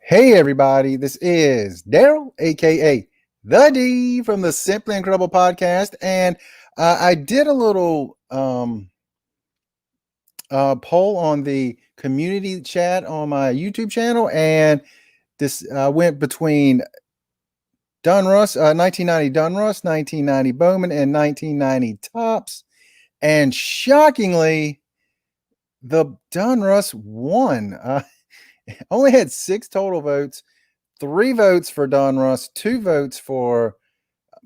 Hey everybody, this is Daryl, aka the D from the Simply Incredible podcast, and I did a little poll on the community chat on my YouTube channel, and this went between Donruss, 1990 Donruss, 1990 Bowman, and 1990 Tops, and shockingly, the Donruss won. Only had 6 total votes. 3 votes for Donruss, 2 votes for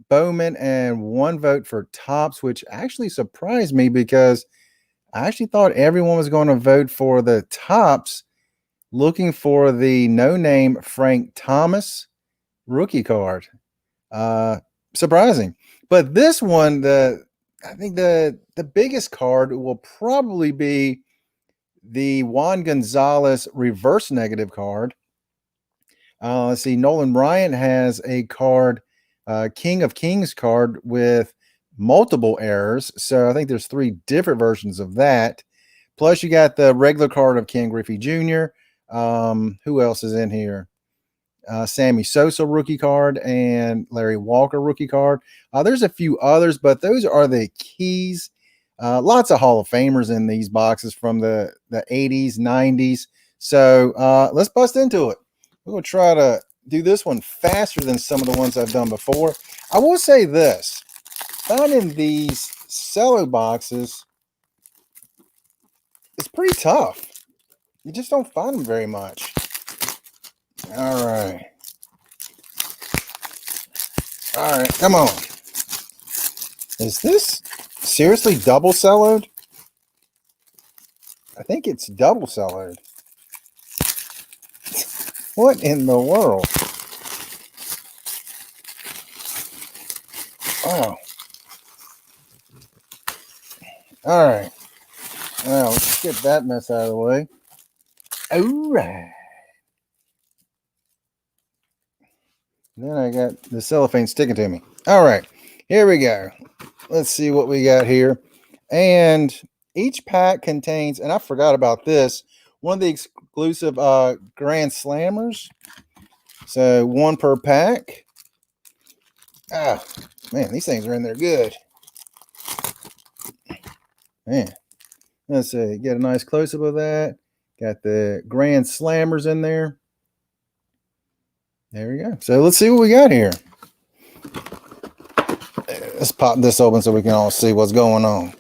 Bowman, and 1 vote for Tops, which actually surprised me because I actually thought everyone was going to vote for the Tops, looking for the no-name Frank Thomas rookie card. Surprising. But this one, I think the biggest card will probably be the Juan Gonzalez reverse negative card. Let's see. Nolan Ryan has a card, King of Kings card with multiple errors. So I think there's 3 different versions of that. Plus, you got the regular card of Ken Griffey Jr. Who else is in here? Sammy Sosa rookie card and Larry Walker rookie card. There's a few others, but those are the keys. Lots of Hall of Famers in these boxes from the 80s, 90s. So let's bust into it. We're going to try to do this one faster than some of the ones I've done before. I will say this. Finding these Cello boxes is pretty tough. You just don't find them very much. All right. All right, come on. Is this seriously double celloed? I think it's double celloed. What in the world? Oh. All right. Well, let's get that mess out of the way. All right. Then I got the cellophane sticking to me. All right. Here we go. Let's see what we got here. And each pack contains, and I forgot about this, one of the exclusive Grand Slammers. So 1 per pack. Ah, man, these things are in there good. Man, let's see. Get a nice close-up of that. Got the Grand Slammers in there. There we go. So let's see what we got here. Let's pop this open so we can all see what's going on.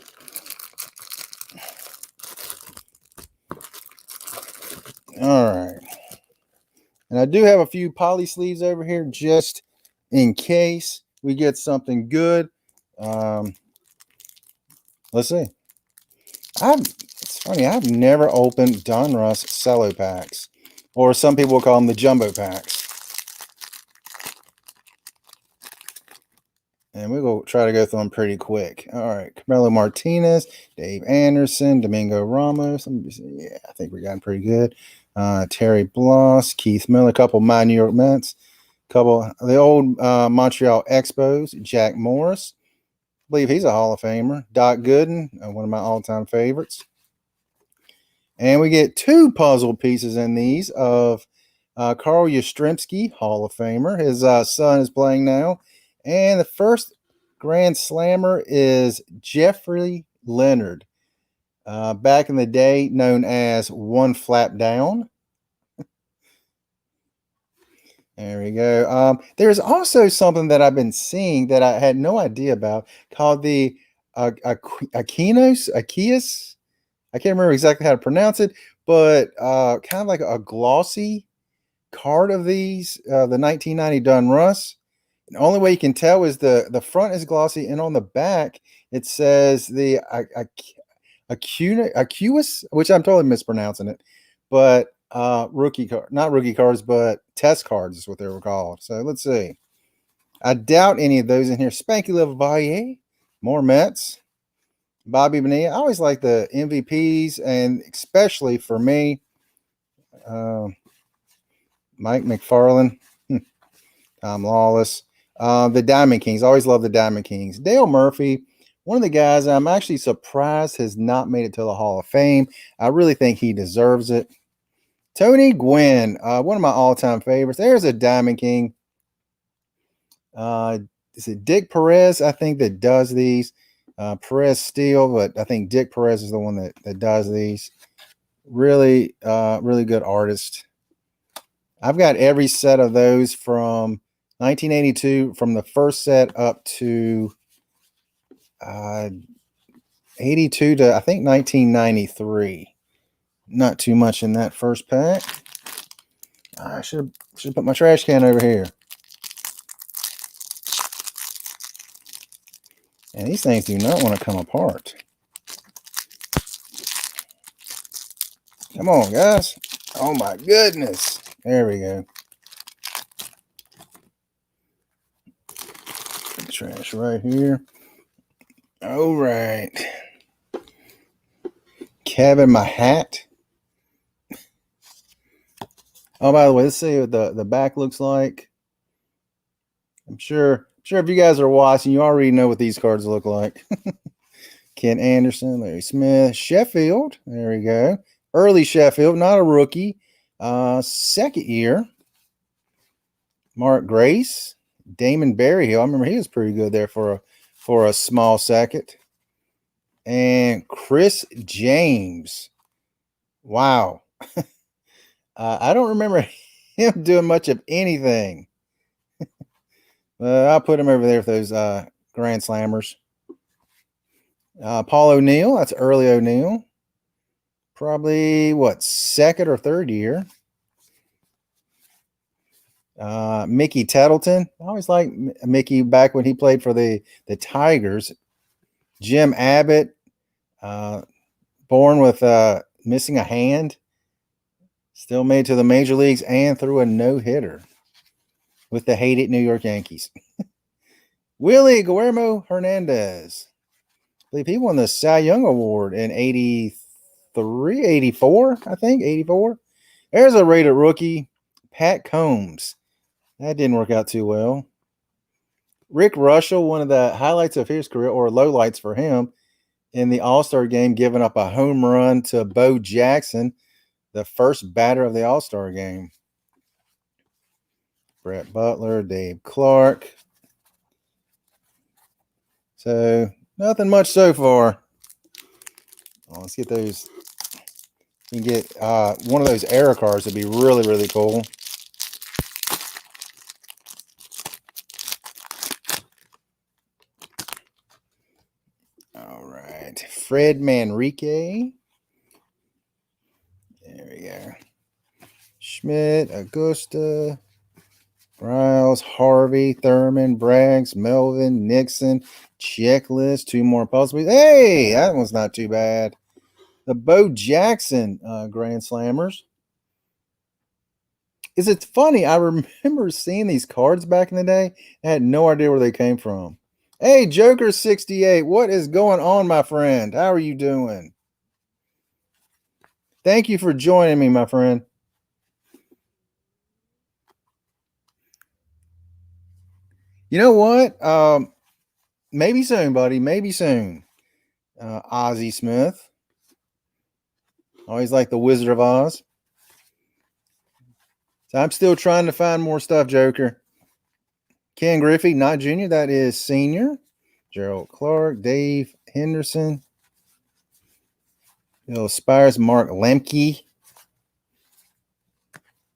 All right. And I do have a few poly sleeves over here just in case we get something good. Let's see. It's funny, I've never opened Donruss cello packs, or some people call them the jumbo packs. And we're going to try to go through them pretty quick. All right. Carmelo Martinez, Dave Anderson, Domingo Ramos. Yeah, I think we got them pretty good. Terry Bloss, Keith Miller, a couple of my New York Mets, a couple of the old Montreal Expos, Jack Morris. I believe he's a Hall of Famer. Doc Gooden, one of my all-time favorites. And we get 2 puzzle pieces in these of Carl Yastrzemski, Hall of Famer. His son is playing now. And the first Grand Slammer is Jeffrey Leonard, back in the day known as One Flap Down. There we go. There's also something that I've been seeing that I had no idea about called the Akios. I can't remember exactly how to pronounce it, but kind of like a glossy card of these, the 1990 Donruss. The only way you can tell is the front is glossy, and on the back it says the Acuus, which I'm totally mispronouncing it, but rookie card, not rookie cards, but test cards is what they were called. So let's see. I doubt any of those in here. Spanky Levalle, more Mets, Bobby Bonilla. I always like the MVPs, and especially for me, Mike McFarland, Tom Lawless. The Diamond Kings. I always love the Diamond Kings. Dale Murphy, one of the guys I'm actually surprised has not made it to the Hall of Fame. I really think he deserves it. Tony Gwynn, one of my all-time favorites. There's a Diamond King. Is it Dick Perez? I think that does these. Perez Steel, but I think Dick Perez is the one that does these. Really, really good artist. I've got every set of those from 1982, from the first set up to 82 to I think 1993. Not too much in that first pack. I should put my trash can over here. And these things do not want to come apart. Come on, guys. Oh my goodness. There we go. Trash right here. All right. Kevin, my hat. Oh, by the way, let's see what the back looks like. I'm sure if you guys are watching, you already know what these cards look like. Ken Anderson, Larry Smith, Sheffield. There we go. Early Sheffield, not a rookie. Second year. Mark Grace, Damon Berryhill. I remember he was pretty good there for a small second. And Chris James. Wow. I don't remember him doing much of anything. I'll put him over there with those Grand Slammers. Paul O'Neill. That's early O'Neill. Probably, what, second or third year. Mickey Tattleton. I always liked Mickey back when he played for the Tigers. Jim Abbott. Born with missing a hand. Still made to the major leagues and threw a no-hitter with the hated New York Yankees. Willie Guillermo Hernandez. I believe he won the Cy Young Award in 83, 84, I think, 84. There's a rated rookie, Pat Combs. That didn't work out too well. Rick Russell, one of the highlights of his career, or lowlights for him, in the All-Star game, giving up a home run to Bo Jackson, the first batter of the All-Star game. Brett Butler, Dave Clark. So, nothing much so far. Oh, let's get those. You can get one of those error cards. That'd be really, really cool. All right. Fred Manrique. There we go. Schmidt, Augusta, Riles, Harvey, Thurman, Braggs, Melvin, Nixon, Checklist, two more puzzles. Hey, that one's not too bad. The Bo Jackson Grand Slammers. Is it funny? I remember seeing these cards back in the day. I had no idea where they came from. Hey, Joker 68, what is going on, my friend? How are you doing? Thank you for joining me, my friend. You know what? Maybe soon, buddy. Maybe soon. Ozzy Smith. Always like the Wizard of Oz. So I'm still trying to find more stuff, Joker. Ken Griffey, not junior. That is senior. Gerald Clark, Dave Henderson. Bill Spires, Mark Lemke.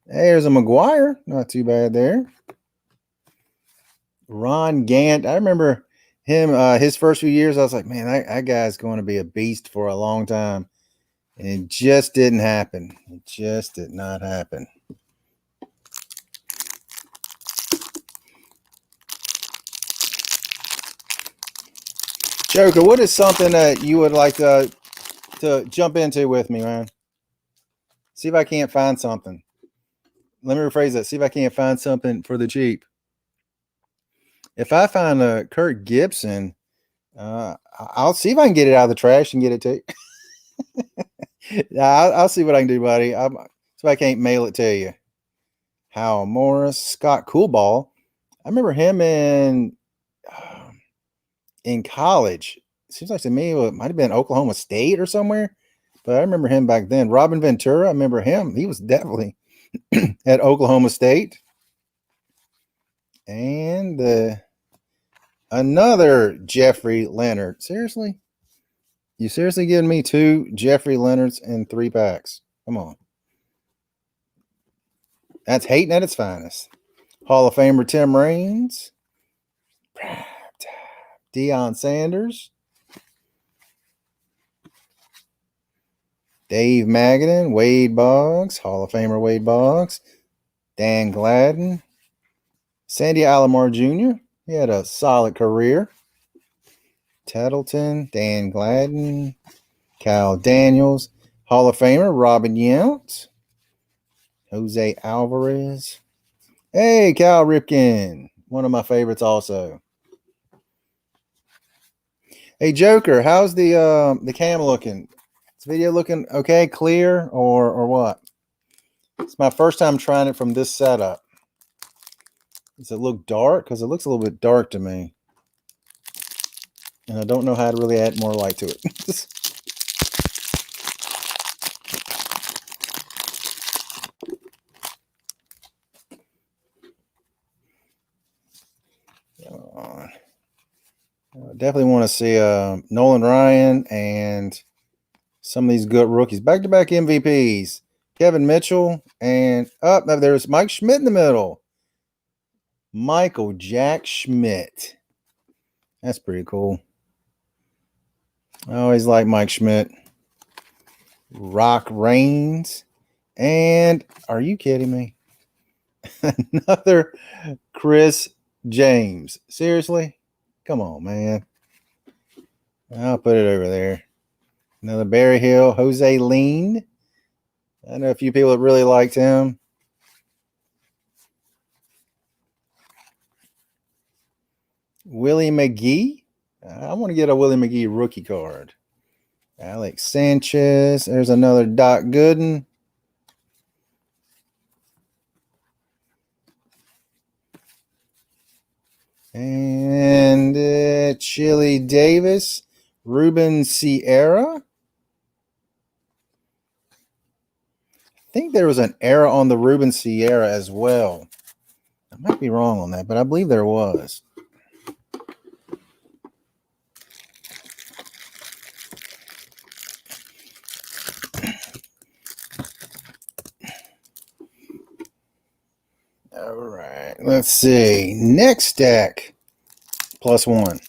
There's a McGuire. Not too bad there. Ron Gant. I remember him, his first few years. I was like, man, that guy's going to be a beast for a long time. And it just didn't happen. It just did not happen. Joker, what is something that you would like to jump into with me, man? See if I can't find something. Let me rephrase that. See if I can't find something for the cheap. If I find a Kirk Gibson, I'll see if I can get it out of the trash and get it to you. I'll see what I can do, buddy. So I can't mail it to you. Hal Morris, Scott Coolball. I remember him in college. Seems like to me it might have been Oklahoma State or somewhere. but I remember him back then. Robin Ventura, I remember him. He was definitely at Oklahoma State. And another Jeffrey Leonard. Seriously? You seriously giving me 2 Jeffrey Leonards in 3 packs? Come on. That's hating at its finest. Hall of Famer Tim Raines. Deion Sanders. Dave Magadan. Wade Boggs. Hall of Famer Wade Boggs. Dan Gladden. Sandy Alomar Jr. He had a solid career. Tattleton. Dan Gladden. Kyle Daniels. Hall of Famer Robin Yount. Jose Alvarez. Hey, Cal Ripken. One of my favorites also. Hey, Joker, how's the cam looking? Is video looking okay, clear, or what? It's my first time trying it from this setup. Does it look dark? Because it looks a little bit dark to me. And I don't know how to really add more light to it. I definitely want to see Nolan Ryan and some of these good rookies. Back-to-back MVPs. Kevin Mitchell and there's Mike Schmidt in the middle. Michael Jack Schmidt. That's pretty cool. I always like Mike Schmidt. Rock Reigns. And are you kidding me? Another Chris James. Seriously? Come on, man. I'll put it over there. Another Barry Hill. Jose Lean. I know a few people that really liked him. Willie McGee. I want to get a Willie McGee rookie card. Alex Sanchez. There's another Doc Gooden. And Chili Davis. Ruben Sierra. I think there was an error on the Ruben Sierra as well. I might be wrong on that, but I believe there was. All right, let's see. Next deck, +1.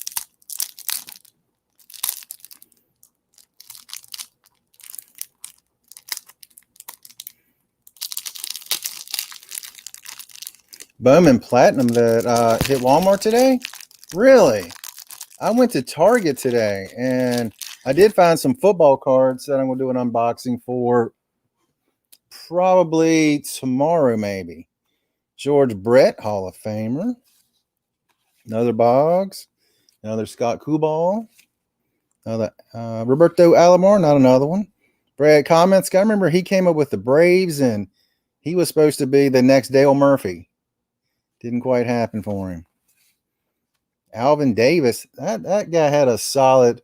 Bowman Platinum that hit Walmart today? Really? I went to Target today, and I did find some football cards that I'm going to do an unboxing for probably tomorrow, maybe. George Brett, Hall of Famer. Another Boggs. Another Scott Kubal. Another Roberto Alomar, not another one. Brad Comments. I remember he came up with the Braves, and he was supposed to be the next Dale Murphy. Didn't quite happen for him. Alvin Davis, that guy had a solid,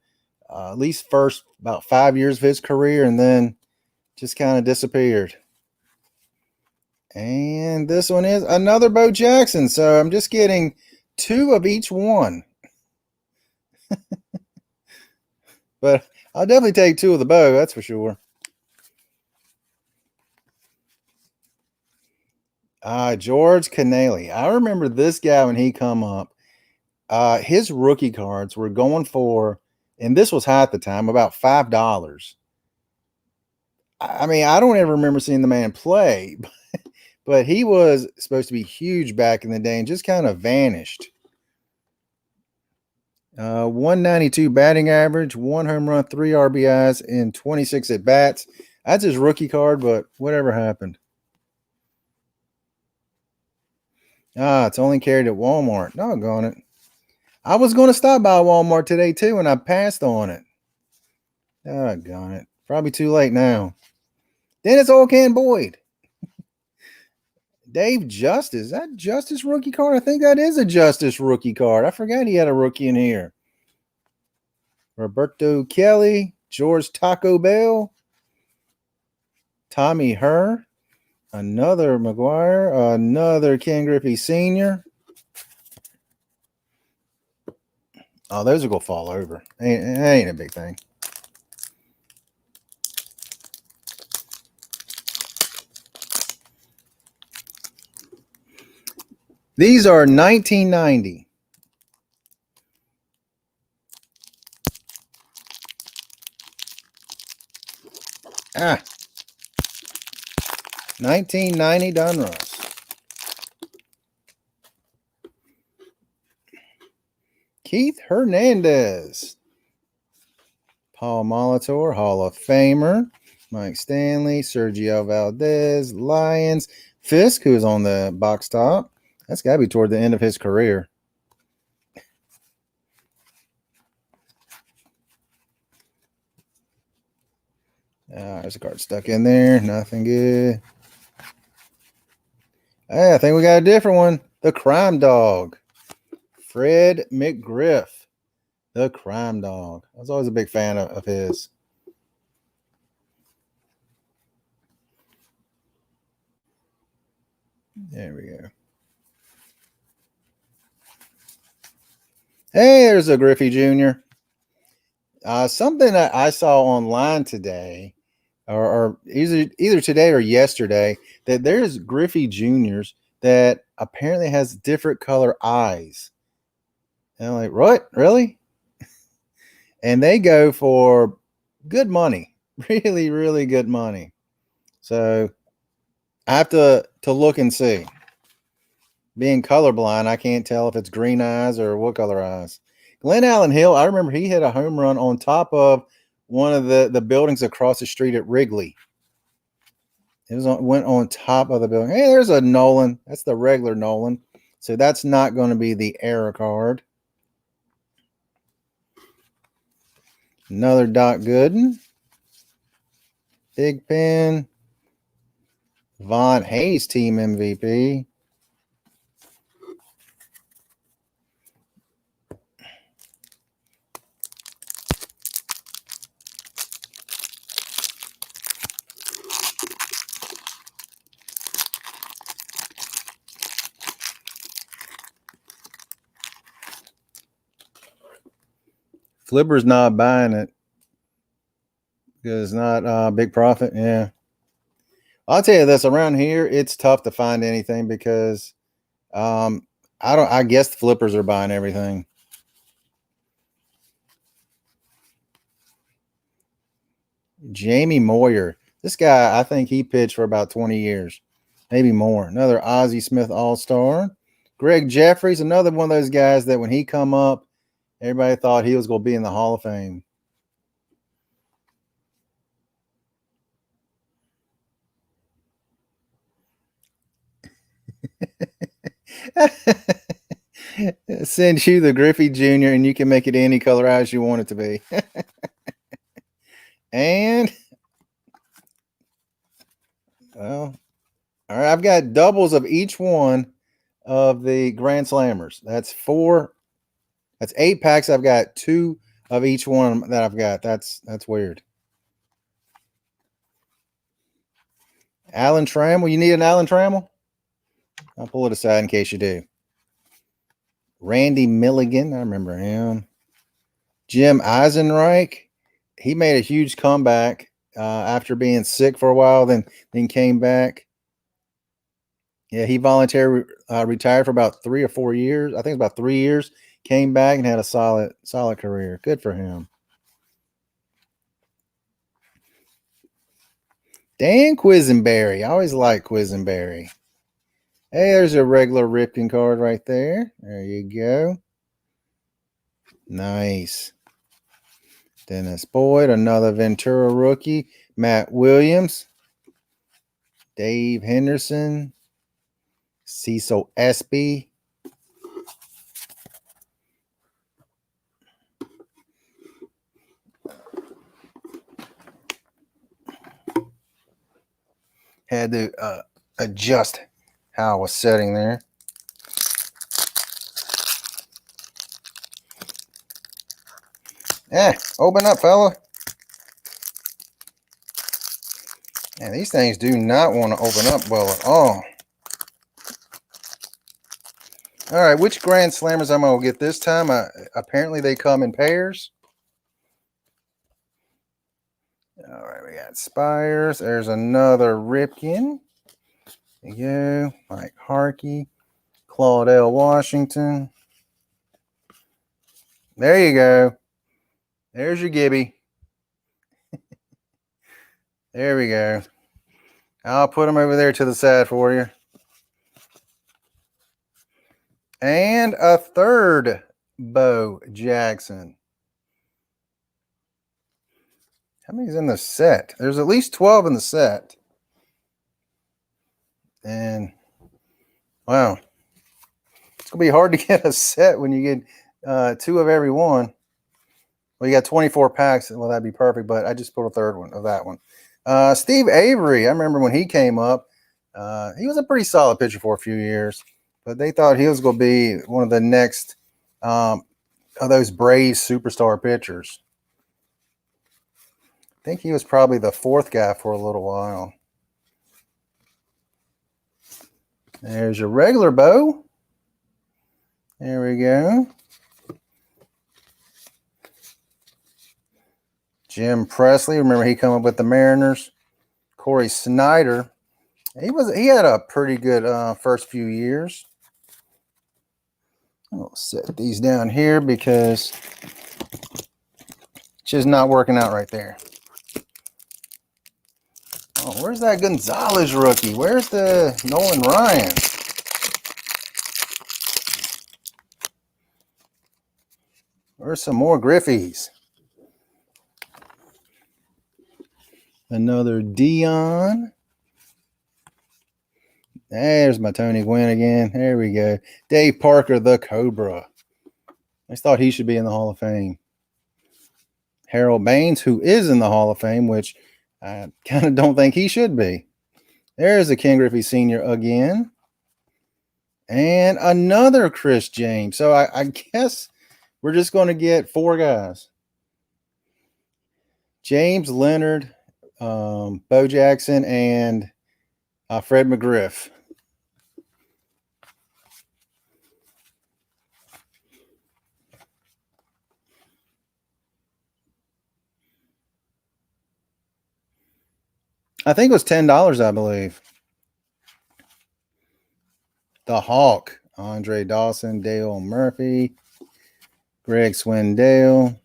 at least first about 5 years of his career, and then just kind of disappeared. And this one is another Bo Jackson. So I'm just getting 2 of each one. But I'll definitely take 2 of the Bo, that's for sure. George Cannelly. I remember this guy when he come up. His rookie cards were going for, and this was high at the time, about $5. I mean, I don't ever remember seeing the man play, but he was supposed to be huge back in the day and just kind of vanished. 192 batting average, 1 home run, 3 RBIs in 26 at bats. That's his rookie card, but whatever happened. It's only carried at Walmart. Doggone it. I was going to stop by Walmart today too, and I passed on it. Doggone it. Probably too late now. Dennis Olcan Boyd. Dave Justice. Is that Justice rookie card? I think that is a Justice rookie card. I forgot he had a rookie in here. Roberto Kelly. George Taco Bell. Tommy Herr, another McGuire, another Ken Griffey Sr. Oh, those are going to fall over. Ain't a big thing. These are 1990. Ah, 1990 Donruss. Keith Hernandez. Paul Molitor, Hall of Famer. Mike Stanley, Sergio Valdez, Lions. Fisk, who's on the box top. That's got to be toward the end of his career. There's a card stuck in there. Nothing good. Hey, I think we got a different one. The Crime Dog. Fred McGriff. The Crime Dog. I was always a big fan of his. There we go. Hey, there's a Griffey Jr. Something that I saw online today, or either today or yesterday, that there's Griffey Juniors that apparently has different color eyes. And I'm like, what? Really? And they go for good money. Really, really good money. So I have to look and see. Being colorblind, I can't tell if it's green eyes or what color eyes. Glenn Allen Hill, I remember he hit a home run on top of one of the buildings across the street at Wrigley. It went on top of the building. Hey, there's a Nolan. That's the regular Nolan. So that's not going to be the error card. Another Doc Gooden. Big Pen. Von Hayes, team MVP. Flipper's not buying it because it's not a big profit. Yeah. I'll tell you this, around here, it's tough to find anything because I guess the flippers are buying everything. Jamie Moyer. This guy, I think he pitched for about 20 years, maybe more. Another Ozzy Smith All-Star. Greg Jeffries, another one of those guys that when he come up, everybody thought he was going to be in the Hall of Fame. Send you the Griffey Jr. and you can make it any color eyes you want it to be. And, well, all right, I've got doubles of each one of the Grand Slammers. That's 4. That's 8 packs. I've got 2 of each one that I've got. That's weird. Alan Trammell. You need an Alan Trammell? I'll pull it aside in case you do. Randy Milligan. I remember him. Jim Eisenreich. He made a huge comeback after being sick for a while, then came back. Yeah, he voluntarily retired for about 3 or 4 years. I think it's about 3 years. Came back and had a solid career. Good for him. Dan Quisenberry. I always like Quisenberry. Hey, there's a regular Ripken card right there. There you go. Nice. Dennis Boyd, another Ventura rookie. Matt Williams. Dave Henderson. Cecil Espy. Had to adjust how I was setting there. Open up, fella. And these things do not want to open up well at all. All right, which Grand Slammers I'm going to get this time? Apparently they come in pairs. All right, we got Spires. There's another Ripken. There you go. Mike Harkey. Claudell Washington. There you go. There's your Gibby. There we go. I'll put them over there to the side for you. And a third Bo Jackson. How many's in the set? There's at least 12 in the set. And wow, it's gonna be hard to get a set when you get 2 of every one. Well, you got 24 packs. Well, that'd be perfect, but I just pulled a third one of that one. Steve Avery, I remember when he came up, he was a pretty solid pitcher for a few years, but they thought he was going to be one of the next of those Braves superstar pitchers. I think he was probably the 4th guy for a little while. There's your regular Bo. There we go. Jim Presley, remember he come up with the Mariners. Corey Snyder, he had a pretty good first few years. I'll set these down here because it's just not working out right there. Oh, where's that Gonzalez rookie? Where's the Nolan Ryan? Where's some more Griffies? Another Dion. There's my Tony Gwynn again. There we go. Dave Parker, the Cobra. I just thought he should be in the Hall of Fame. Harold Baines, who is in the Hall of Fame, which I kind of don't think he should be. There's a Ken Griffey Sr. again. And another Chris James. So I guess we're just going to get 4 guys. James, Leonard, Bo Jackson, and Fred McGriff. I think it was $10, I believe. The Hawk, Andre Dawson, Dale Murphy, Greg Swindell.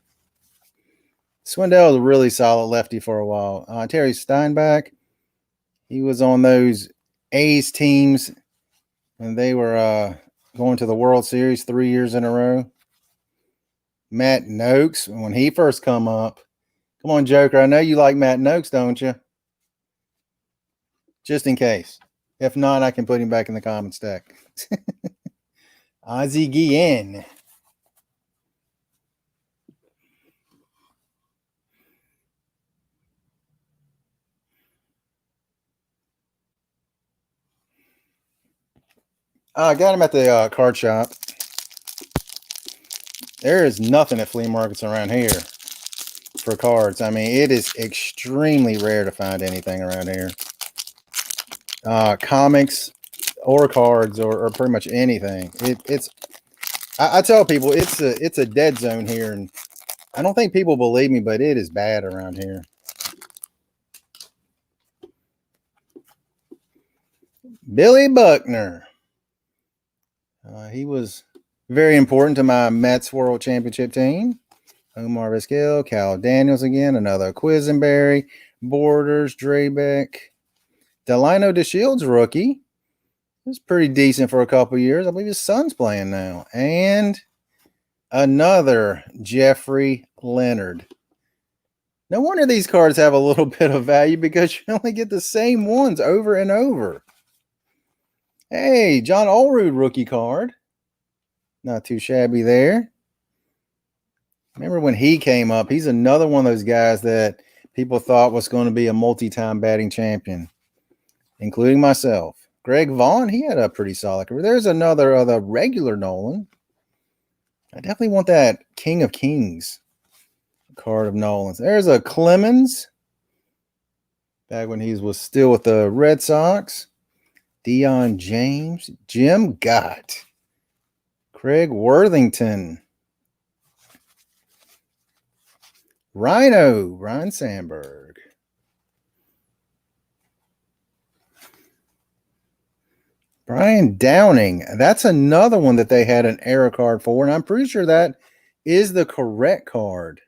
Swindell was a really solid lefty for a while. Terry Steinbach, he was on those A's teams when they were going to the World Series 3 years in a row. Matt Noakes, when he first come up. Come on, Joker. I know you like Matt Noakes, don't you? Just in case. If not, I can put him back in the comment stack. Ozzy Guillen. I got him at the card shop. There is nothing at flea markets around here for cards. I mean, it is extremely rare to find anything around here. Comics or cards or pretty much anything. I tell people it's a dead zone here, and I don't think people believe me, but it is bad around here. Billy Buckner. He was very important to my Mets World Championship team. Omar Vizquel, Cal Daniels again, another Quisenberry, Borders, Drabeck, Delino DeShields rookie. It was pretty decent for a couple years. I believe his son's playing now. And another Jeffrey Leonard. No wonder these cards have a little bit of value because you only get the same ones over and over. Hey, John Allrood rookie card. Not too shabby there. Remember when he came up, he's another one of those guys that people thought was going to be a multi-time batting champion, including myself. Greg Vaughn, he had a pretty solid career. There's another of the regular Nolan. I definitely want that King of Kings card of Nolan's. There's a Clemens. Back when he was still with the Red Sox. Deion James, Jim Gott, Craig Worthington, Rhino, Ryan Sandberg, Brian Downing. That's another one that they had an error card for, and I'm pretty sure that is the correct card.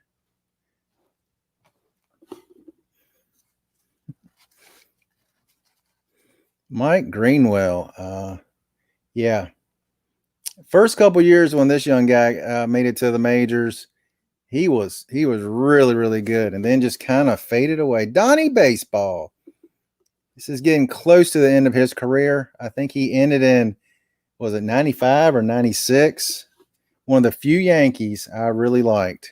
Mike Greenwell. Yeah. First couple years when this young guy made it to the majors, he was really, really good, and then just kind of faded away. Donnie Baseball. This is getting close to the end of his career. I think he ended in, was it 95 or 96? One of the few Yankees I really liked.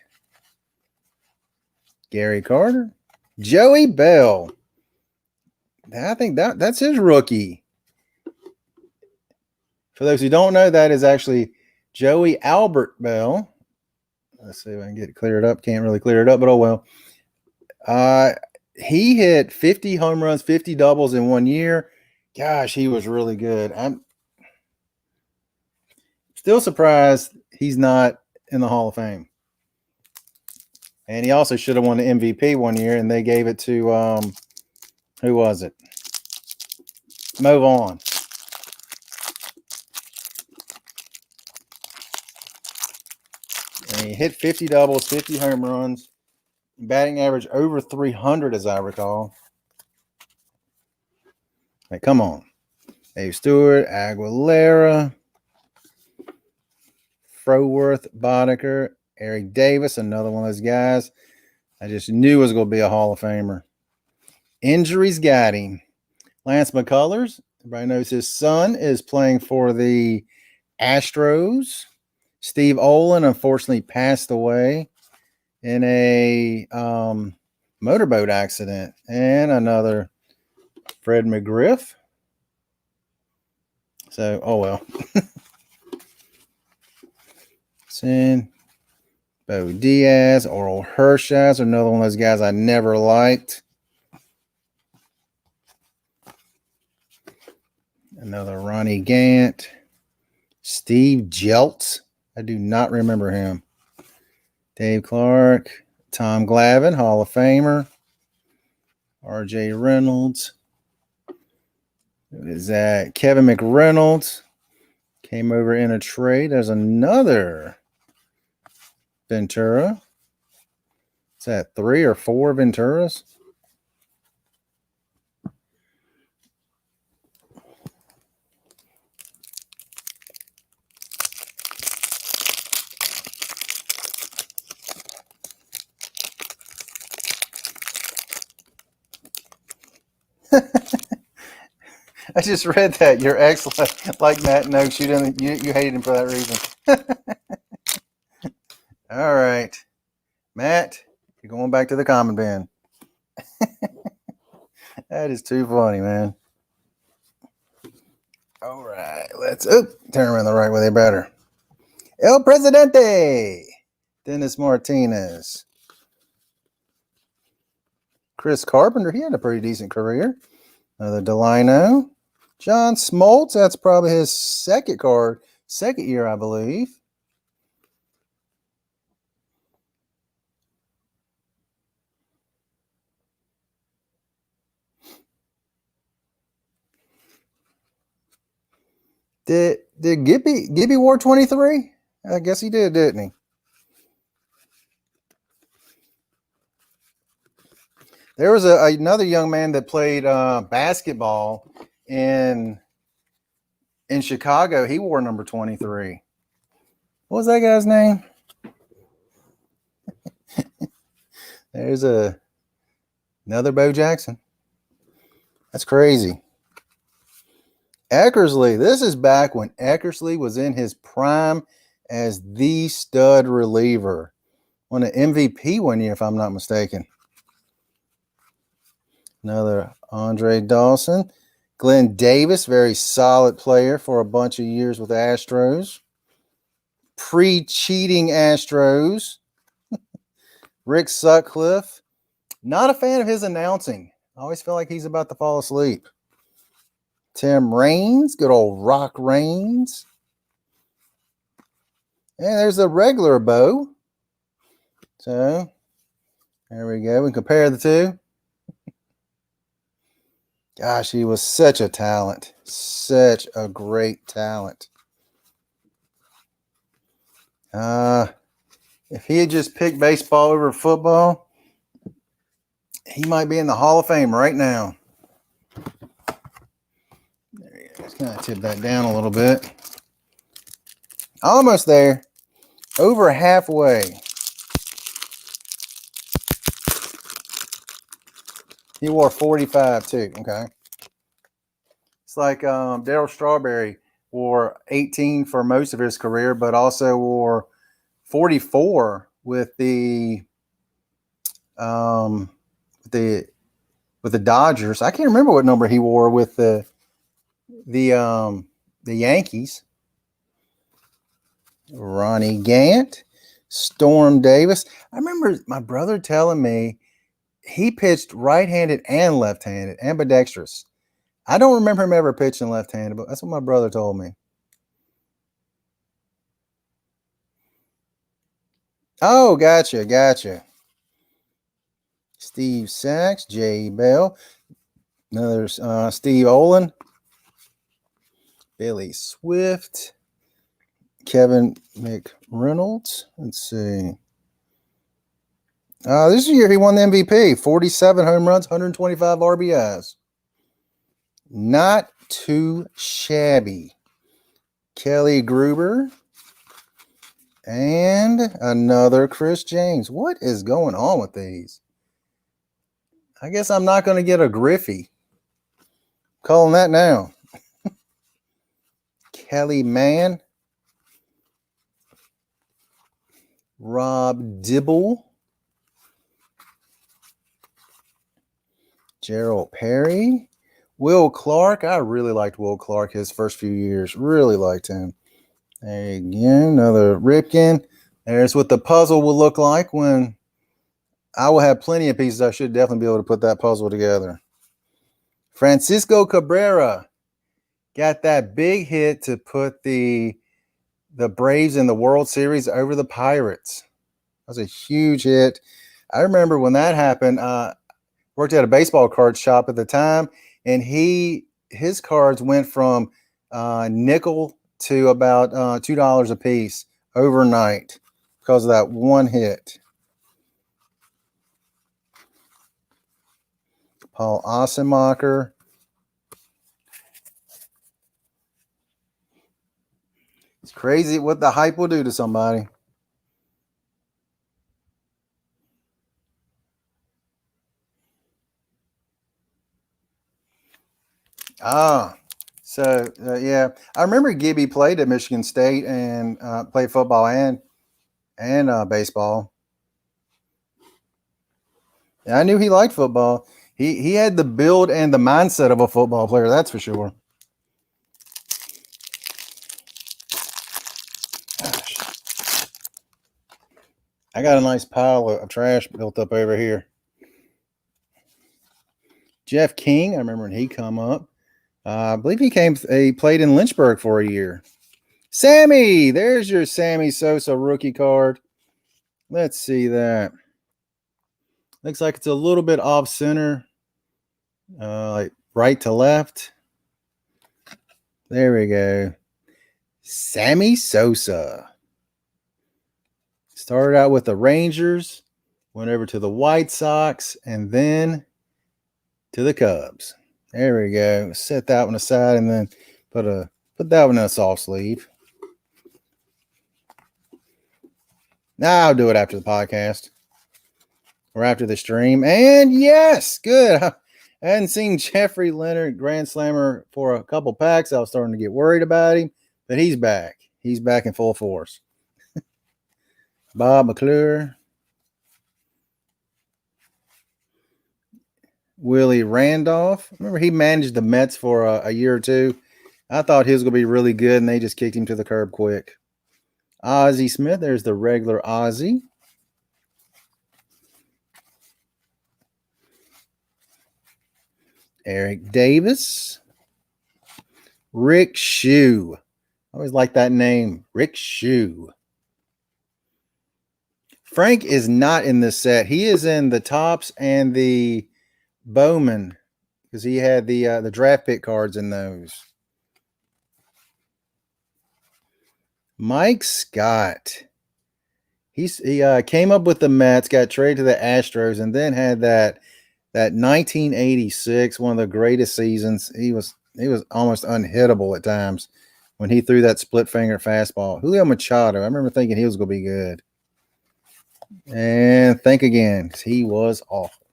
Gary Carter. Joey Bell. I think that's his rookie. For those who don't know, that is actually Joey Albert Bell. Let's see if I can get it cleared up. Can't really clear it up, but oh well. He hit 50 home runs, 50 doubles in 1 year. Gosh, he was really good. I'm still surprised he's not in the Hall of Fame. And he also should have won the MVP 1 year, and they gave it to, who was it? Move on. And he hit 50 doubles, 50 home runs, batting average over 300, as I recall. Hey, come on. Dave Stewart, Aguilera, Froworth, Boddicker, Eric Davis, another one of those guys I just knew was going to be a Hall of Famer. Injuries got him. Lance McCullers, everybody knows his son is playing for the Astros. Steve Olin unfortunately passed away in a motorboat accident. And another Fred McGriff. So, oh well. Sin, Bo Diaz, Oral Hershiser, another one of those guys I never liked. Another Ronnie Gant. Steve Jeltz. I do not remember him. Dave Clark. Tom Glavine, Hall of Famer. R.J. Reynolds. Who is that? Kevin McReynolds. Came over in a trade. There's another Ventura. Is that 3 or 4 Venturas? I just read that your ex like Matt Noakes. You hated him for that reason. All right, Matt, you're going back to the common bin. That is too funny, man. All right, let's turn around the right way. They better. El Presidente, Dennis Martinez, Chris Carpenter. He had a pretty decent career. Another Delino. John Smoltz, that's probably his second year, I believe. Did Gibby wore 23? I guess he did, didn't he? There was another young man that played basketball in Chicago. He wore number 23. What was that guy's name? There's another Bo Jackson. That's crazy. Eckersley. This is back when Eckersley was in his prime as the stud reliever. Won an MVP 1 year, if I'm not mistaken. Another Andre Dawson. Glenn Davis, very solid player for a bunch of years with Astros. Pre-cheating Astros. Rick Sutcliffe. Not a fan of his announcing. I always feel like he's about to fall asleep. Tim Raines, good old Rock Raines. And there's the regular Bo. So, there we go. We compare the two. Gosh, he was such a talent. Such a great talent. If he had just picked baseball over football, he might be in the Hall of Fame right now. There you go. Just kind of tip that down a little bit. Almost there. Over halfway. He wore 45 too. Okay. It's like Darryl Strawberry wore 18 for most of his career, but also wore 44 with the Dodgers. I can't remember what number he wore with the Yankees. Ronnie Gant, Storm Davis. I remember my brother telling me he pitched right-handed and left-handed, ambidextrous. I don't remember him ever pitching left-handed, but that's what my brother told me. Oh, gotcha. Steve Sachs, Jay Bell, another Steve Olin, Billy Swift, Kevin McReynolds. Let's see. This year he won the MVP, 47 home runs, 125 RBIs. Not too shabby. Kelly Gruber. And another Chris James. What is going on with these? I guess I'm not going to get a Griffey. Calling that now. Kelly Mann. Rob Dibble. Gerald Perry. Will Clark. I really liked Will Clark his first few years. Really liked him. There you go. Another Ripken. There's what the puzzle will look like when I will have plenty of pieces. I should definitely be able to put that puzzle together. Francisco Cabrera got that big hit to put the Braves in the World Series over the Pirates. That was a huge hit. I remember when that happened, worked at a baseball card shop at the time, and his cards went from nickel to about $2 a piece overnight because of that one hit. Paul Ossenmacher. It's crazy what the hype will do to somebody. Yeah, I remember Gibby played at Michigan State and played football and baseball. Yeah, I knew he liked football. He had the build and the mindset of a football player, that's for sure. Gosh. I got a nice pile of trash built up over here. Jeff King, I remember when he come up. I believe he played in Lynchburg for a year. Sammy, there's your Sammy Sosa rookie card. Let's see that. Looks like it's a little bit off center, like right to left. There we go. Sammy Sosa. Started out with the Rangers, went over to the White Sox, and then to the Cubs. There we go. Set that one aside and then put that one in a soft sleeve. Now I'll do it after the podcast or after the stream. And yes, good. I hadn't seen Jeffrey Leonard Grand Slammer for a couple packs. I was starting to get worried about him, but he's back. He's back in full force. Bob McClure. Willie Randolph. Remember, he managed the Mets for a year or two. I thought he was going to be really good, and they just kicked him to the curb quick. Ozzy Smith. There's the regular Ozzy. Eric Davis. Rick Shue. I always like that name, Rick Shue. Frank is not in this set. He is in the Topps and the Bowman because he had the draft pick cards in those. Mike Scott. He came up with the Mets, got traded to the Astros, and then had that 1986, one of the greatest seasons. He was almost unhittable at times when he threw that split finger fastball. Julio Machado, I remember thinking he was going to be good. And think again, he was awful.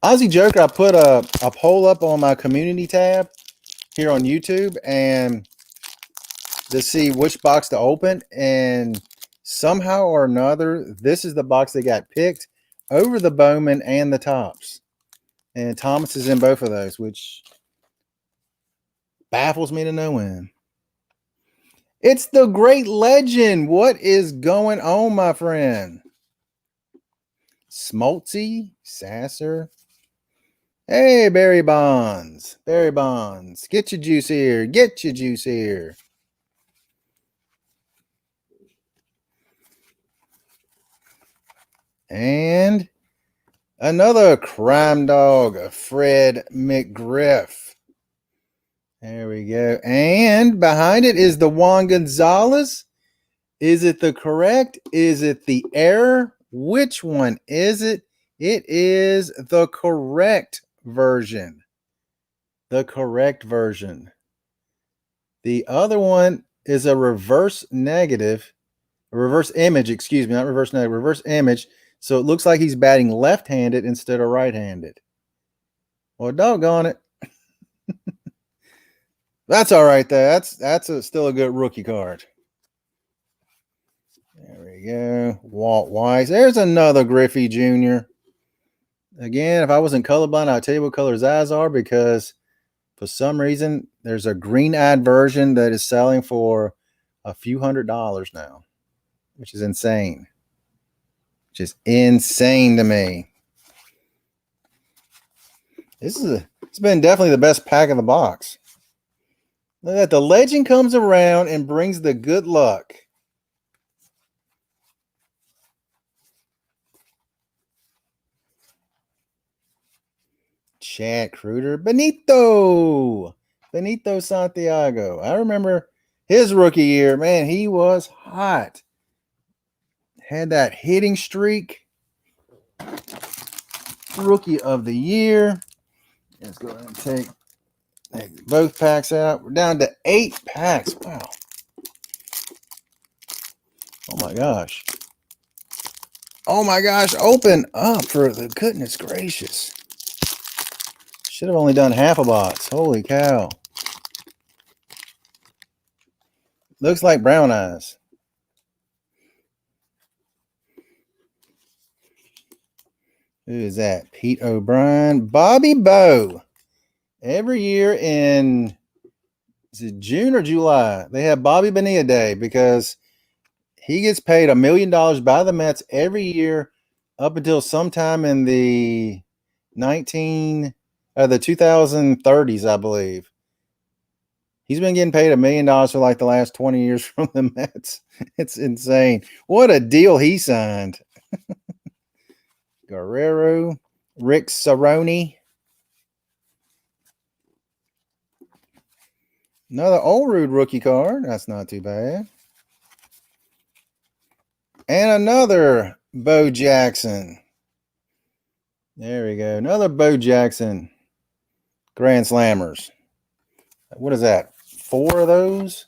Ozzy Joker, I put a poll up on my community tab here on YouTube and to see which box to open, and somehow or another, this is the box that got picked over the Bowman and the Topps. And Thomas is in both of those, which baffles me to no end. It's the great legend. What is going on, my friend? Smoltzy, Sasser. Hey, Barry Bonds. Barry Bonds. Get your juice here. Get your juice here. And another crime dog, Fred McGriff. There we go. And behind it is the Juan Gonzalez. Is it the correct? Is it the error? Which one is it? It is the correct version. The correct version. The other one is a reverse negative, a reverse image, excuse me, not reverse negative, reverse image. So it looks like he's batting left-handed instead of right-handed. Well, doggone it. That's all right there. That's still a good rookie card. There we go. Walt Weiss. There's another Griffey Jr. Again, if I wasn't colorblind, I'd tell you what color his eyes are, because for some reason, there's a green-eyed version that is selling for a few $100s now, which is insane. Just insane to me. It's been definitely the best pack of the box. Look at that. The legend comes around and brings the good luck. Chad Kruger. Benito Santiago. I remember his rookie year. Man, he was hot. Had that hitting streak. Rookie of the year. Let's go ahead and take both packs out. We're down to 8 packs. Wow. Oh my gosh. Oh my gosh. Open up, for the goodness gracious. Should have only done half a box. Holy cow. Looks like brown eyes. Who is that? Pete O'Brien. Bobby Bowe. Every year in, is it June or July, they have Bobby Bonilla Day, because he gets paid $1 million by the Mets every year up until sometime in the 2030s, I believe. He's been getting paid $1 million for like the last 20 years from the Mets. It's insane. What a deal he signed. Guerrero, Rick Cerrone. Another Old Rude rookie card. That's not too bad. And another Bo Jackson. There we go. Another Bo Jackson Grand Slammers. What is that? 4 of those?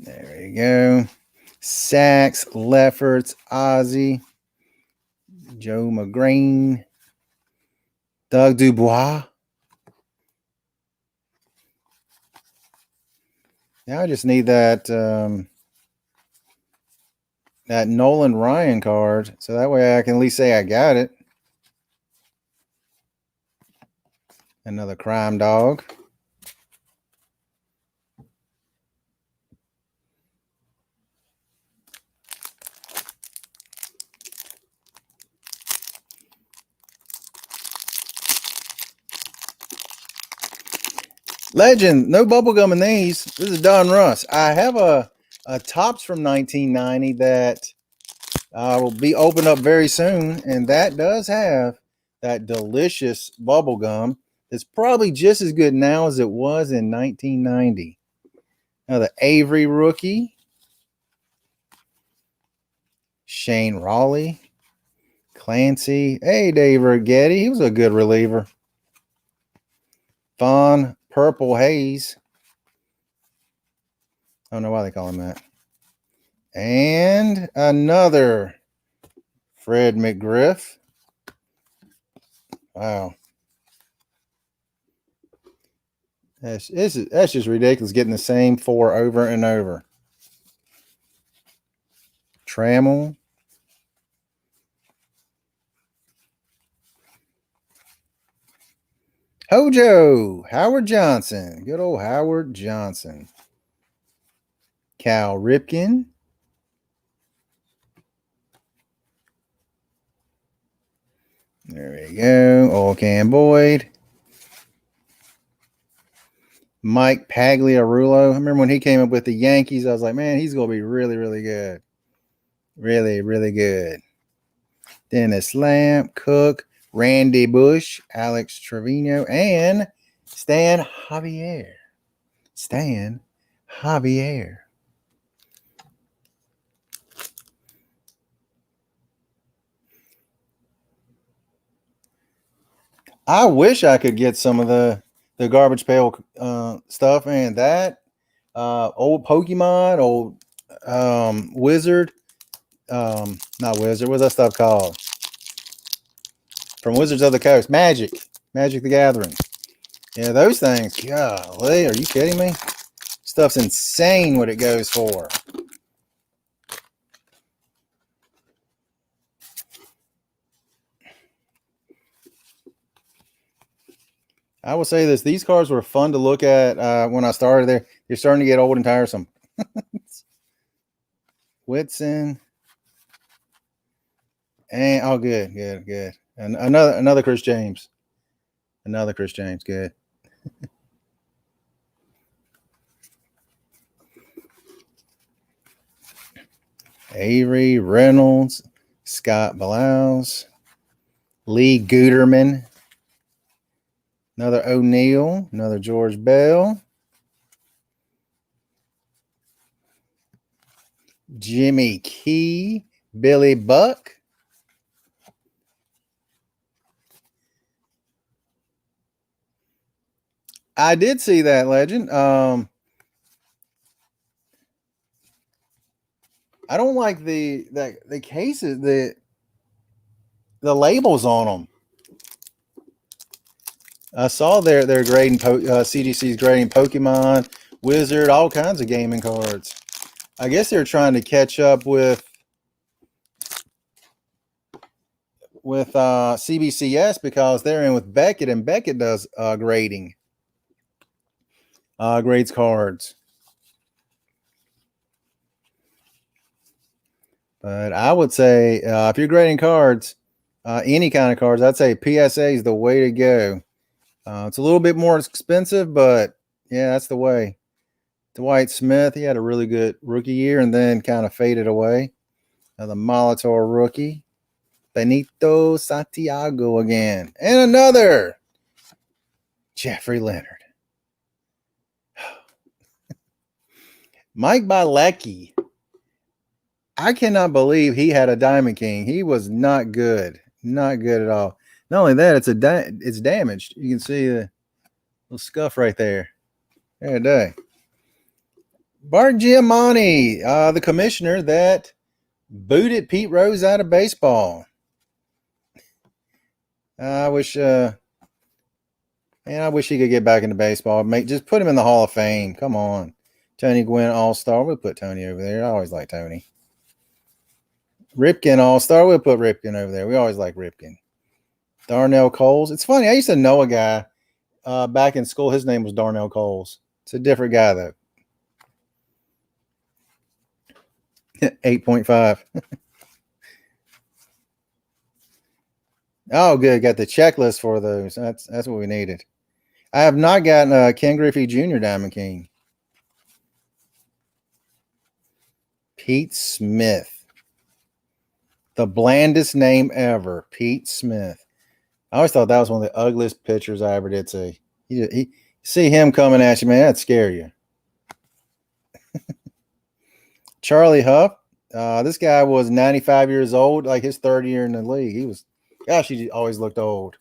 There we go. Sachs, Lefferts, Ozzy, Joe McGreen, Doug Dubois. Now I just need that that Nolan Ryan card, so that way I can at least say I got it. Another crime dog. Legend, no bubble gum in these. This is Donruss. I have a Topps from 1990 that will be opened up very soon, and that does have that delicious bubble gum. It's probably just as good now as it was in 1990. Now the Avery rookie, Shane Raleigh, Clancy. Hey, Dave Urgetti. He was a good reliever. Vaughn Purple Haze. I don't know why they call him that. And another Fred McGriff. Wow. That's just ridiculous, getting the same 4 over and over. Trammell. Hojo. Howard Johnson. Good old Howard Johnson. Cal Ripken. There we go. Oil Can Boyd. Mike Pagliarulo. I remember when he came up with the Yankees, I was like, man, he's going to be really, really good. Really, really good. Dennis Lamb, Cook, Randy Bush, Alex Trevino, and Stan Javier. Stan Javier. I wish I could get some of the Garbage Pail stuff, and that old Pokemon, old Wizard, not Wizard, what's that stuff called? From Wizards of the Coast, Magic the Gathering. Yeah, those things. Golly, are you kidding me? Stuff's insane what it goes for. I will say this: these cards were fun to look at when I started there. They're starting to get old and tiresome. Whitson, and oh, good. And another Chris James, good. Avery, Reynolds, Scott Blouse, Lee Guterman, another O'Neill, another George Bell, Jimmy Key, Billy Buck, I did see that, Legend. I don't like the cases, the labels on them. I saw their grading CGC's grading Pokemon, Wizard, all kinds of gaming cards. I guess they're trying to catch up with CBCS because they're in with Beckett, and Beckett does grading, grades cards. But I would say if you're grading cards, any kind of cards, I'd say PSA is the way to go. It's a little bit more expensive, but yeah, that's the way. Dwight Smith, he had a really good rookie year and then kind of faded away. The Molitor rookie, Benito Santiago again. And another Jeffrey Leonard. Mike Bilecki. I cannot believe he had a Diamond King. He was not good. Not good at all. Not only that, it's damaged. You can see the little scuff right there. There it is. Bart Giamatti, the commissioner that booted Pete Rose out of baseball. I wish he could get back into baseball. Just put him in the Hall of Fame. Come on. Tony Gwynn All-Star. We'll put Tony over there. I always like Tony. Ripken All-Star. We'll put Ripken over there. We always like Ripken. Darnell Coles. It's funny. I used to know a guy back in school. His name was Darnell Coles. It's a different guy, though. 8.5. Oh, good. Got the checklist for those. That's what we needed. I have not gotten a Ken Griffey Jr. Diamond King. Pete Smith. The blandest name ever. Pete Smith. I always thought that was one of the ugliest pitchers I ever did see. He see him coming at you, man, that'd scare you. Charlie Huff. This guy was 95 years old, like his third year in the league. He always looked old.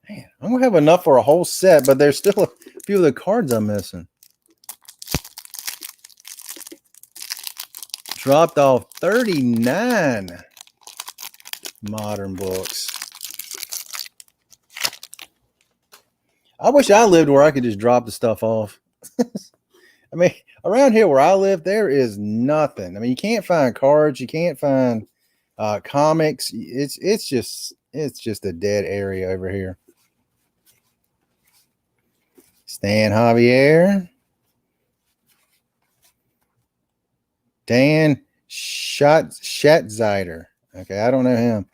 Man, I'm going to have enough for a whole set, but there's still a few of the cards I'm missing. Dropped off 39 modern books. I wish I lived where I could just drop the stuff off. I mean, around here where I live, there is nothing. I mean, you can't find cards. You can't find comics. It's just a dead area over here. Stan Javier. Dan Schatzeider. Okay, I don't know him.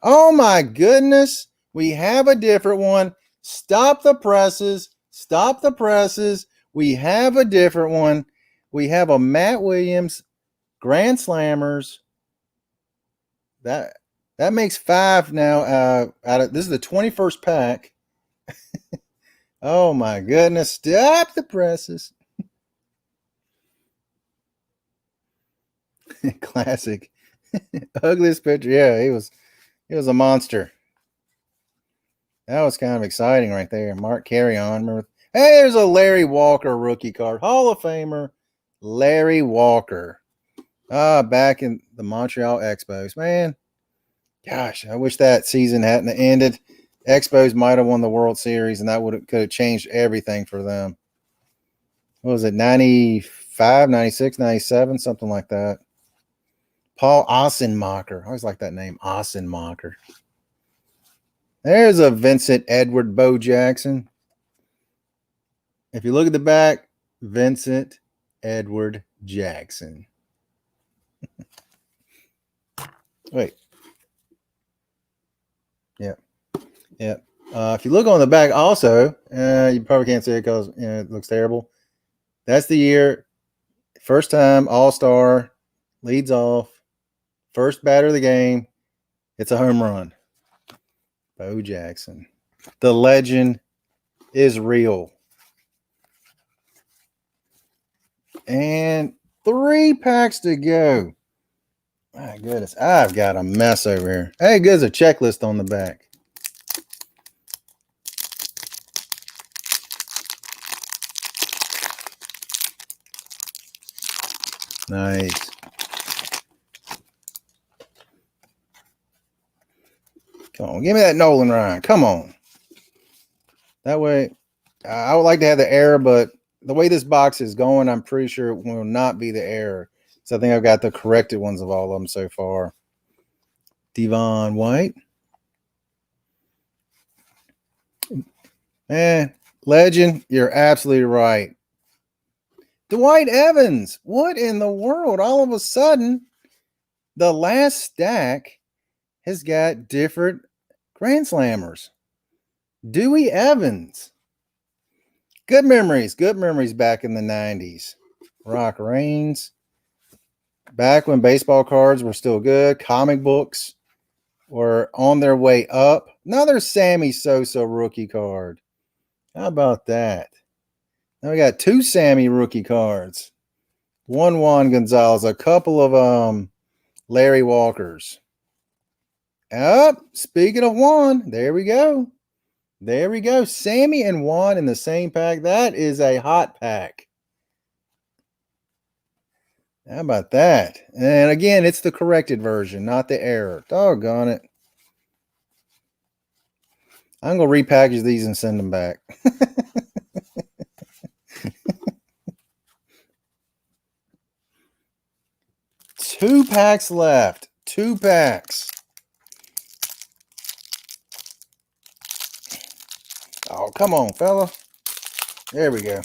Oh my goodness. We have a different one. Stop the presses. Stop the presses. We have a different one. We have a Matt Williams Grand Slammers. That makes 5 now. This is the 21st pack. Oh my goodness. Stop the presses. Classic. Ugliest picture. Yeah, he was a monster. That was kind of exciting right there. Mark Carry-On. Remember? Hey, there's a Larry Walker rookie card. Hall of Famer Larry Walker. Back in the Montreal Expos. Man, gosh, I wish that season hadn't ended. Expos might have won the World Series, and that could have changed everything for them. What was it, 95, 96, 97, something like that. Paul Ossenmacher. I always like that name, Ossenmacher. There's a Vincent Edward Bo Jackson. If you look at the back, Vincent Edward Jackson. Wait. Yeah. Yeah. If you look on the back also, you probably can't see it because it looks terrible. That's the year. First time All-Star, leads off. First batter of the game. It's a home run. Bo Jackson. The legend is real. And 3 packs to go. My goodness. I've got a mess over here. Hey, there's a checklist on the back. Nice. Come on, give me that Nolan Ryan. Come on. That way, I would like to have the error, but the way this box is going, I'm pretty sure it will not be the error. So I think I've got the corrected ones of all of them so far. Devon White. Legend, you're absolutely right. Dwight Evans. What in the world? All of a sudden, the last stack has got different Grand Slammers. Dewey Evans. Good memories back in the 90s. Rock Reigns. Back when baseball cards were still good. Comic books were on their way up. Another Sammy Sosa rookie card. How about that? Now we got 2 Sammy rookie cards. 1 Juan Gonzalez. A couple of Larry Walkers. Speaking of Juan, there we go. There we go. Sammy and Juan in the same pack. That is a hot pack. How about that? And again, it's the corrected version, not the error. Doggone it. I'm going to repackage these and send them back. 2 packs left. 2 packs. Oh, come on, fella. There we go.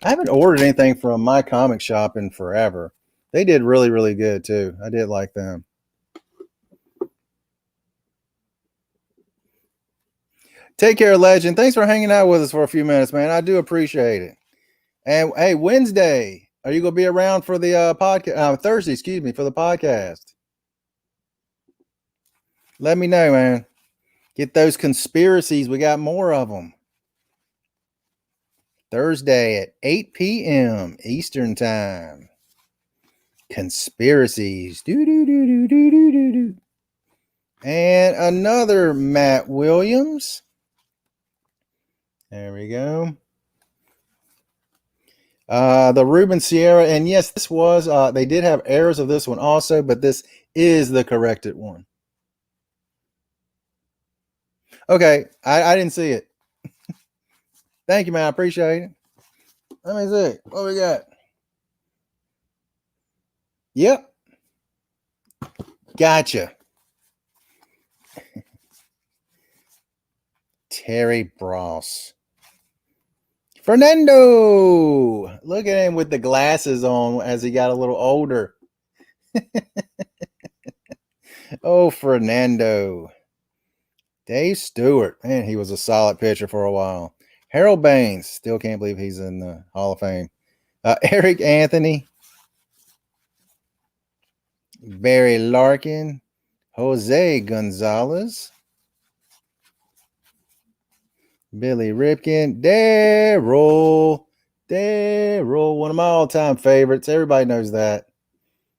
I haven't ordered anything from my comic shop in forever. They did really, really good too. I did like them. Take care, Legend. Thanks for hanging out with us for a few minutes, man. I do appreciate it. And hey, Wednesday, are you gonna be around for the podcast? Thursday, excuse me, for the podcast. Let me know, man. Get those conspiracies. We got more of them. Thursday at 8 p.m. Eastern Time. Conspiracies. Do do do do do do do do. And another Matt Williams. There we go. The Ruben Sierra, and yes, this was they did have errors of this one also, but this is the corrected one. Okay, I didn't see it. Thank you, man. I appreciate it. Let me see. What we got? Yep. Gotcha. Terry Bross. Fernando. Look at him with the glasses on as he got a little older. Oh, Fernando. Dave Stewart. Man, he was a solid pitcher for a while. Harold Baines. Still can't believe he's in the Hall of Fame. Eric Anthony. Barry Larkin. Jose Gonzalez. Billy Ripken. Darryl. One of my all-time favorites. Everybody knows that.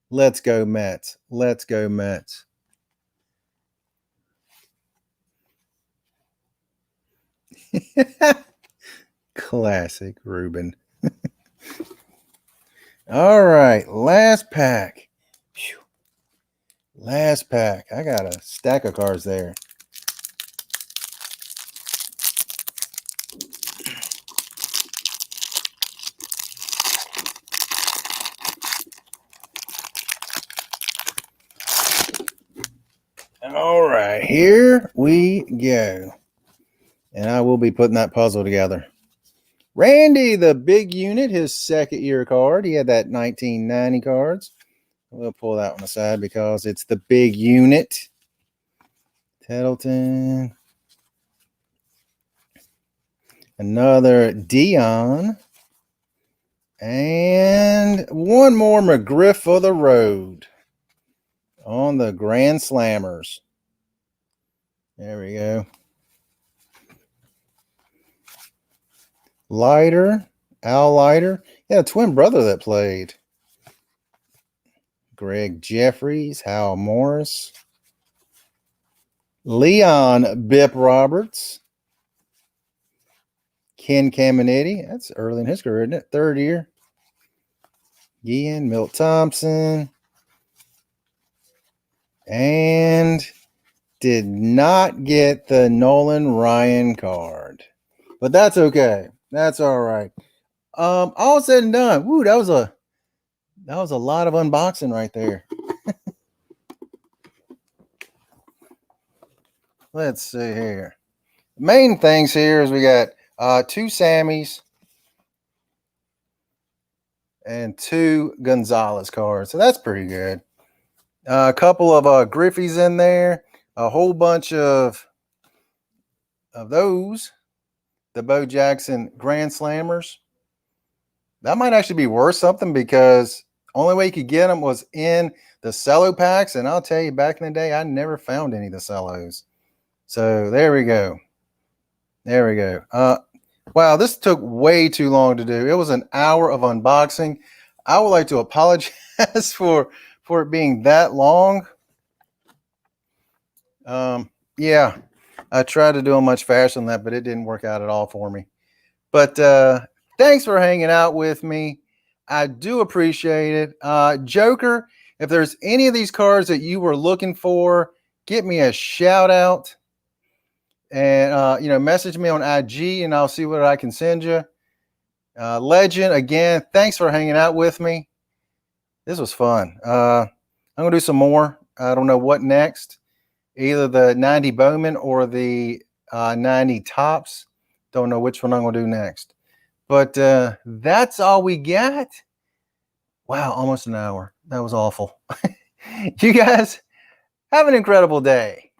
Let's go Mets. Let's go Mets. Classic Ruben. All right, last pack. Whew. Last pack. I got a stack of cards there. All right, here we go. And I will be putting that puzzle together. Randy, the big unit, his second year card. He had that 1990 cards. We'll pull that one aside because it's the big unit. Tattleton. Another Dion. And one more McGriff for the road on the Grand Slammers. There we go. Leiter, Al Leiter. He had a twin brother that played. Greg Jeffries, Hal Morris. Leon Bip Roberts. Ken Caminiti. That's early in his career, isn't it? Third year. Ian Milt Thompson. And did not get the Nolan Ryan card. But that's okay. That's all right. All said and done. Woo, that was a lot of unboxing right there. Let's see here. Main things here is we got 2 Sammys and 2 Gonzalez cards. So that's pretty good. A couple of Griffies in there. A whole bunch of those. The Bo Jackson Grand Slammers. That might actually be worth something because only way you could get them was in the cello packs. And I'll tell you, back in the day, I never found any of the cellos. So there we go. There we go. Wow, this took way too long to do. It was an hour of unboxing. I would like to apologize for it being that long. Yeah, I tried to do them much faster than that, but it didn't work out at all for me. But thanks for hanging out with me. I do appreciate it. Joker, if there's any of these cards that you were looking for, get me a shout out. And, message me on IG and I'll see what I can send you. Legend, again, thanks for hanging out with me. This was fun. I'm going to do some more. I don't know what next. Either the 90 Bowman or the 90 Tops. Don't know which one I'm going to do next. But that's all we got. Wow, almost an hour. That was awful. You guys have an incredible day.